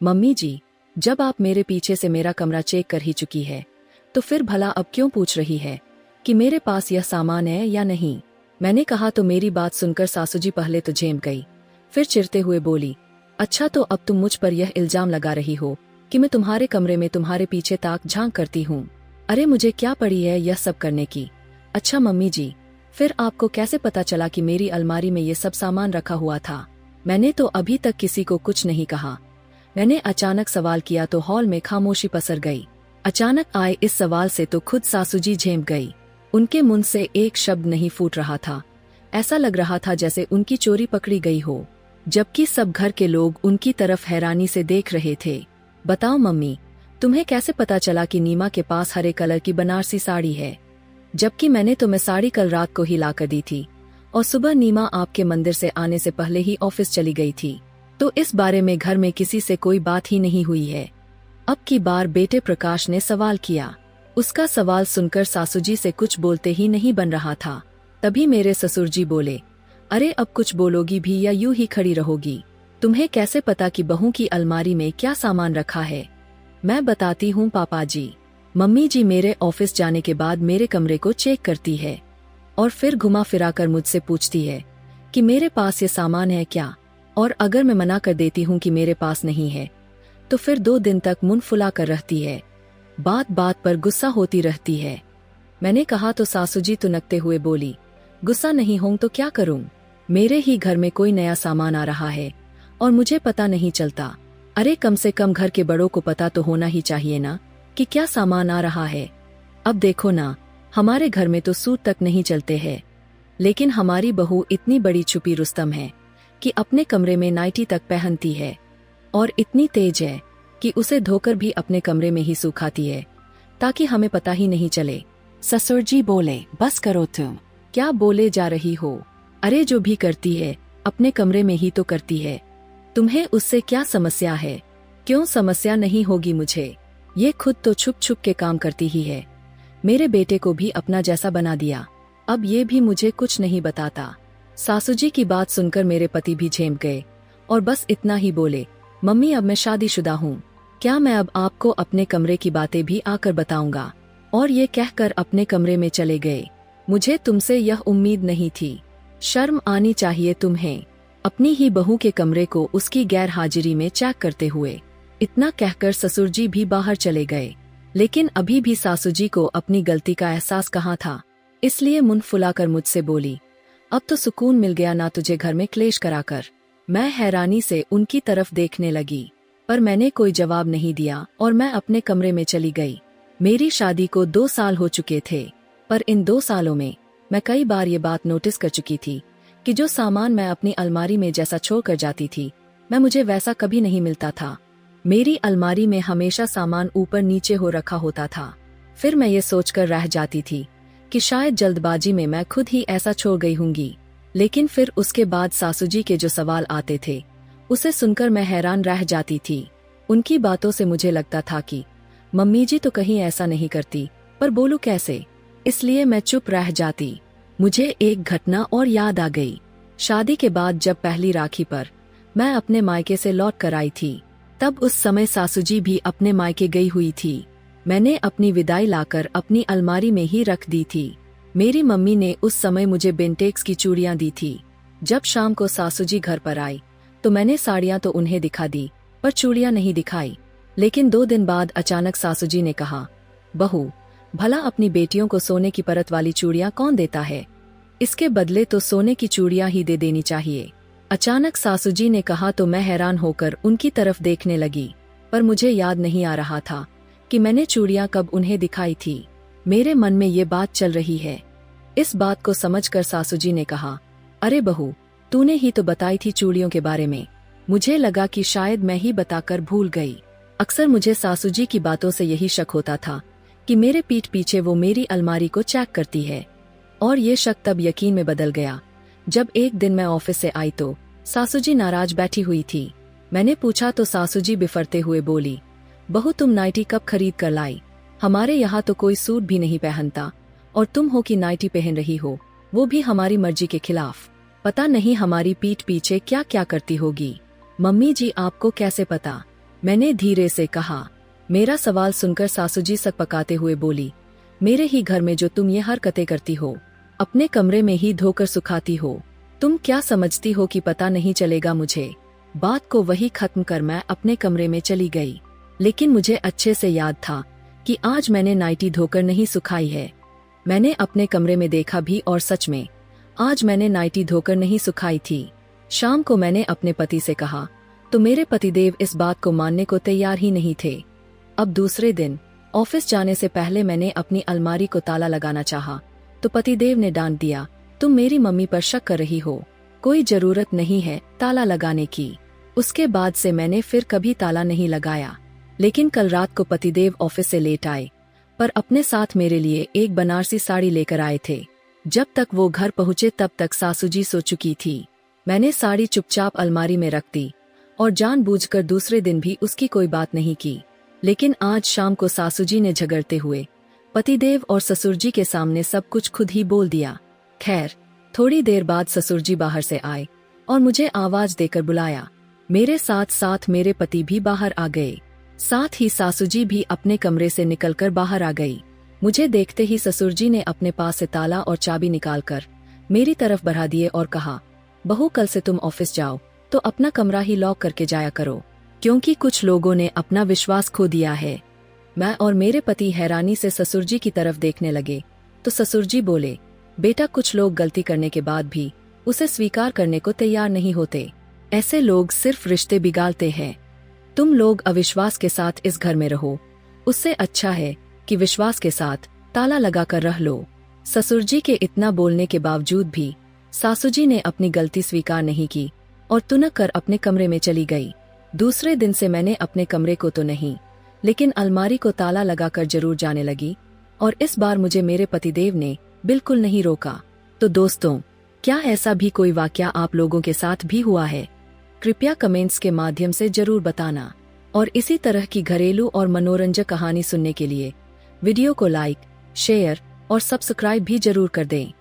Mummy जी, जब आप मेरे पीछे से मेरा कमरा चेक कर ही चुकी है तो फिर भला अब क्यों पूछ रही है कि मेरे पास यह सामान है या नहीं। मैंने कहा तो मेरी बात सुनकर सासू जी पहले तो झेम गई, फिर चिढ़ते हुए बोली, अच्छा तो अब तुम मुझ पर यह इल्जाम लगा रही हो कि मैं तुम्हारे कमरे में तुम्हारे पीछे ताक झांक करती हूँ। अरे मुझे क्या पड़ी है यह सब करने की। अच्छा मम्मी जी, फिर आपको कैसे पता चला कि मेरी अलमारी में ये सब सामान रखा हुआ था। मैंने तो अभी तक किसी को कुछ नहीं कहा। मैंने अचानक सवाल किया तो हॉल में खामोशी पसर गई। अचानक आए इस सवाल से तो खुद सासू जी झेम गई। उनके मुंह से एक शब्द नहीं फूट रहा था। ऐसा लग रहा था जैसे उनकी चोरी पकड़ी गई हो, जबकि सब घर के लोग उनकी तरफ हैरानी से देख रहे थे। बताओ मम्मी, तुम्हें कैसे पता चला कि नीमा के पास हरे कलर की बनारसी साड़ी है, जबकि मैंने तुम्हें साड़ी कल रात को ही ला कर दी थी और सुबह नीमा आपके मंदिर से आने से पहले ही ऑफिस चली गई थी। तो इस बारे में घर में किसी से कोई बात ही नहीं हुई है। अब की बार बेटे प्रकाश ने सवाल किया। उसका सवाल सुनकर सासू जी से कुछ बोलते ही नहीं बन रहा था। तभी मेरे ससुर जी बोले, अरे अब कुछ बोलोगी भी या यूं ही खड़ी रहोगी। तुम्हें कैसे पता कि बहू की अलमारी में क्या सामान रखा है। मैं बताती हूँ पापा जी। मम्मी जी मेरे ऑफिस जाने के बाद मेरे कमरे को चेक करती है और फिर घुमा फिरा कर मुझसे पूछती है कि मेरे पास ये सामान है क्या, और अगर मैं मना कर देती हूँ कि मेरे पास नहीं है तो फिर 2 दिन तक मुंह फुला कर रहती है, बात बात पर गुस्सा होती रहती है। मैंने कहा तो सासू जी तुनकते हुए बोली, गुस्सा नहीं होऊं तो क्या करूं, मेरे ही घर में कोई नया सामान आ रहा है और मुझे पता नहीं चलता। अरे कम से कम घर के बड़ों को पता तो होना ही चाहिए ना कि क्या सामान आ रहा है। अब देखो ना, हमारे घर में तो सूट तक नहीं चलते हैं, लेकिन हमारी बहू इतनी बड़ी छुपी रुस्तम है कि अपने कमरे में नाइटी तक पहनती है और इतनी तेज है कि उसे धोकर भी अपने कमरे में ही सुखाती है ताकि हमें पता ही नहीं चले। ससुर जी बोले, बस करो तुम, क्या बोले जा रही हो। अरे जो भी करती है अपने कमरे में ही तो करती है, तुम्हें उससे क्या समस्या है। क्यों समस्या नहीं होगी मुझे, ये खुद तो छुप छुप के काम करती ही है। मेरे बेटे को भी अपना जैसा बना दिया, अब ये भी मुझे कुछ नहीं बताता। सासू जी की बात सुनकर मेरे पति भी झेम गए और बस इतना ही बोले, मम्मी अब मैं शादीशुदा हूँ, क्या मैं अब आपको अपने कमरे की बातें भी आकर बताऊंगा। और ये कहकर अपने कमरे में चले गए। मुझे तुमसे यह उम्मीद नहीं थी, शर्म आनी चाहिए तुम्हें, अपनी ही बहू के कमरे को उसकी गैर हाजिरी में चेक करते हुए। इतना कहकर ससुर जी भी बाहर चले गए, लेकिन अभी भी सासू जी को अपनी गलती का एहसास कहाँ था, इसलिए मुंह फुलाकर मुझसे बोली, अब तो सुकून मिल गया ना तुझे घर में क्लेश कराकर। मैं हैरानी से उनकी तरफ देखने लगी, पर मैंने कोई जवाब नहीं दिया और मैं अपने कमरे में चली गई। मेरी शादी को 2 साल हो चुके थे, पर इन 2 सालों में मैं कई बार ये बात नोटिस कर चुकी थी कि जो सामान मैं अपनी अलमारी में जैसा छोड़ कर जाती थी, मुझे वैसा कभी नहीं मिलता था। मेरी अलमारी में हमेशा सामान ऊपर नीचे हो रखा होता था। फिर मैं ये सोचकर रह जाती थी कि शायद जल्दबाजी में मैं खुद ही ऐसा छोड़ गई होंगी, लेकिन फिर उसके बाद सासू जी के जो सवाल आते थे उसे सुनकर मैं हैरान रह जाती थी। उनकी बातों से मुझे लगता था कि मम्मी जी तो कहीं ऐसा नहीं करती, पर बोलूं कैसे, इसलिए मैं चुप रह जाती। मुझे एक घटना और याद आ गई। शादी के बाद जब पहली राखी पर मैं अपने मायके से लौट कर आई थी, तब उस समय सासू जी भी अपने मायके गई हुई थी। मैंने अपनी विदाई लाकर अपनी अलमारी में ही रख दी थी। मेरी मम्मी ने उस समय मुझे बेंटेक्स की चूड़ियां दी थी। जब शाम को सासू जी घर पर आई तो मैंने साड़ियां तो उन्हें दिखा दी, पर चूड़ियां नहीं दिखाई। लेकिन 2 दिन बाद अचानक सासू जी ने कहा, बहू, भला अपनी बेटियों को सोने की परत वाली चूड़ियां कौन देता है, इसके बदले तो सोने की चूड़ियां ही दे देनी चाहिए। अचानक सासू जी ने कहा तो मैं हैरान होकर उनकी तरफ देखने लगी, पर मुझे याद नहीं आ रहा था कि मैंने चूड़ियां कब उन्हें दिखाई थी। मेरे मन में ये बात चल रही है। इस बात को समझकर सासू जी ने कहा, अरे बहू, तूने ही तो बताई थी चूड़ियों के बारे में। मुझे लगा कि शायद मैं ही बताकर भूल गई। अक्सर मुझे सासू जी की बातों से यही शक होता था कि मेरे पीठ पीछे वो मेरी अलमारी को चेक करती है, और ये शक तब यकीन में बदल गया जब एक दिन मैं ऑफिस से आई तो सासू जी नाराज बैठी हुई थी। मैंने पूछा तो सासू जी बिफरते हुए बोली, बहू तुम नाइटी कब खरीद कर लाई, हमारे यहाँ तो कोई सूट भी नहीं पहनता और तुम हो कि नाइटी पहन रही हो, वो भी हमारी मर्जी के खिलाफ। पता नहीं हमारी पीठ पीछे क्या क्या करती होगी। मम्मी जी आपको कैसे पता, मैंने धीरे से कहा। मेरा सवाल सुनकर सासू जी सकपकाते हुए बोली, मेरे ही घर में जो तुम ये हरकतें करती हो, अपने कमरे में ही धोकर सुखाती हो, तुम क्या समझती हो कि पता नहीं चलेगा मुझे? बात को वही खत्म कर मैं अपने कमरे में चली गई। लेकिन मुझे अच्छे से याद था कि आज मैंने नाइटी धोकर नहीं सुखाई है। मैंने अपने कमरे में देखा भी और सच में आज मैंने नाइटी धोकर नहीं सुखाई थी। शाम को मैंने अपने पति से कहा तो मेरे पतिदेव इस बात को मानने को तैयार ही नहीं थे। अब दूसरे दिन ऑफिस जाने से पहले मैंने अपनी अलमारी को ताला लगाना चाहा तो पतिदेव ने डांट दिया, तुम मेरी मम्मी पर शक कर रही हो, कोई जरूरत नहीं है ताला लगाने की। उसके बाद से मैंने फिर कभी ताला नहीं लगाया। लेकिन कल रात को पतिदेव ऑफिस से लेट आए, पर अपने साथ मेरे लिए एक बनारसी साड़ी लेकर आए थे। जब तक वो घर पहुँचे तब तक सासू जी सो चुकी थी। मैंने साड़ी चुपचाप अलमारी में रख दी और जानबूझकर दूसरे दिन भी उसकी कोई बात नहीं की। लेकिन आज शाम को सासू जी ने झगड़ते हुए पतिदेव और ससुर जी के सामने सब कुछ खुद ही बोल दिया। खैर, थोड़ी देर बाद ससुर जी बाहर से आए और मुझे आवाज देकर बुलाया। मेरे साथ साथ मेरे पति भी बाहर आ गए। साथ ही सासू जी भी अपने कमरे से निकलकर बाहर आ गई। मुझे देखते ही ससुर जी ने अपने पास से ताला और चाबी निकालकर मेरी तरफ बढ़ा दिए और कहा, बहू कल से तुम ऑफिस जाओ तो अपना कमरा ही लॉक करके जाया करो, क्योंकि कुछ लोगों ने अपना विश्वास खो दिया है। मैं और मेरे पति हैरानी से ससुर जी की तरफ देखने लगे तो ससुर जी बोले, बेटा कुछ लोग गलती करने के बाद भी उसे स्वीकार करने को तैयार नहीं होते। ऐसे लोग सिर्फ रिश्ते बिगाड़ते हैं। तुम लोग अविश्वास के साथ इस घर में रहो, उससे अच्छा है कि विश्वास के साथ ताला लगाकर रह लो। ससुर जी के इतना बोलने के बावजूद भी सासू जी ने अपनी गलती स्वीकार नहीं की और तुनक कर अपने कमरे में चली गई। दूसरे दिन से मैंने अपने कमरे को तो नहीं, लेकिन अलमारी को ताला लगाकर जरूर जाने लगी और इस बार मुझे मेरे पतिदेव ने बिल्कुल नहीं रोका। तो दोस्तों, क्या ऐसा भी कोई वाकया आप लोगों के साथ भी हुआ है? कृपया कमेंट्स के माध्यम से जरूर बताना। और इसी तरह की घरेलू और मनोरंजक कहानी सुनने के लिए वीडियो को लाइक, शेयर और सब्सक्राइब भी जरूर कर दें।